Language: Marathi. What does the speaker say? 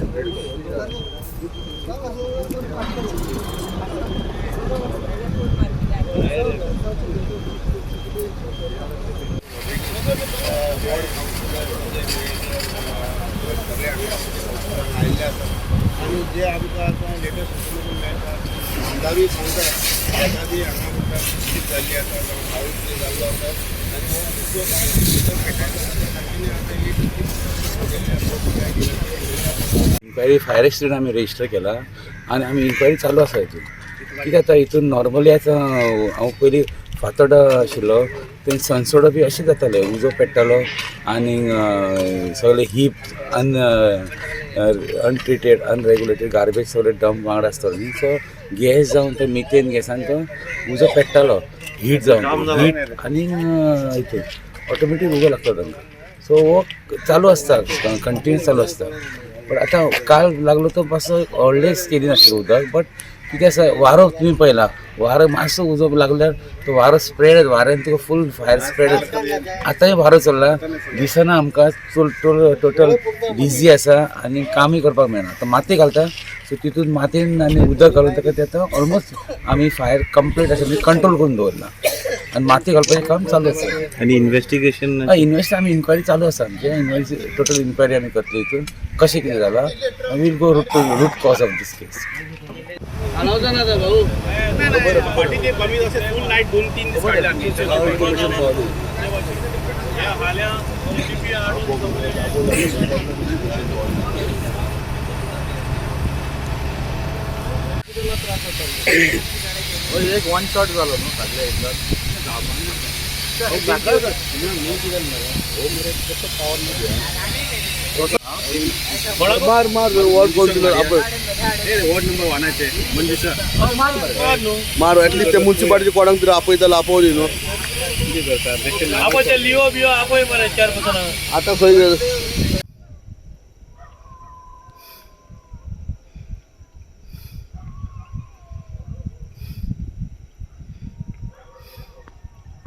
आणि जे आमचं आता लेटेस्ट अंदावी सांगतात एखादी झाली आता पाऊस जे झालं होतं इन्क्वायरी फायर एक्सिडेंट आम्ही रजिस्टर केला आणि आम्ही इन्क्वायरी चालू आसा हितून कित्याक जाता हितून नॉर्मली आतां हांव पयलीं फातोड आशिल्लो थंय सनसोड बी अशें जातालें उजो पेट्टालो आनी सगळे हीप अनट्रिटेड अनरेगुलेटेड गार्बेज सगळे डंप वांगडा आसतालो न्ही सो गॅस जावन तो मिथेन गॅसान तो उजो पेट्टालो हीट जावन हीट आनी हितून ऑटोमॅटीक उजो लागता तांकां सो हो चालू आसता कंटिन्यूस चालू आसता बट आतां काल लागलो तो मातसो व्हडले स्केलीन आशिल्लो उदक बट कितें आसा वारो तुमी पळयला वारो मातसो उजो लागल्यार तो वारो स्प्रेड वाऱ्यान तुका फूल फायर स्प्रेड आतांय वारो चल्ला दिसना आमकां टोटल बिजी आसा आनी कामूय करपाक मेळना आतां माती घालता सो तितून मातयेन आनी उदक घालून ताका ते आतां ऑलमोस्ट आमी फायर कंप्लीट अशें म्हणजे कंट्रोल करून दवरला आनी माती घालपाचें काम चालू आसा आनी इन्व्हेस्टिगेशन आमी इन्क्वायरी चालू आसा आमचे टोटल इन्क्वायरी आमी करतली हितून कशें कितें जालां we'll go root cause of this case पार्टीचे कमी असे फुल नाईट 2-3 दिवस एक वन शॉट जालो न्हू सगळे मार मार वॉर्ड काउन्सिलर आपण वॉर्ड नंबर 1 चे म्हणजे मार ॲटलीस्ट ते म्युनिसिपालिटी कोणाक तरी आपयतालो आपोवली न्हू आपण लिओ बिओ आपण 4 आता खंय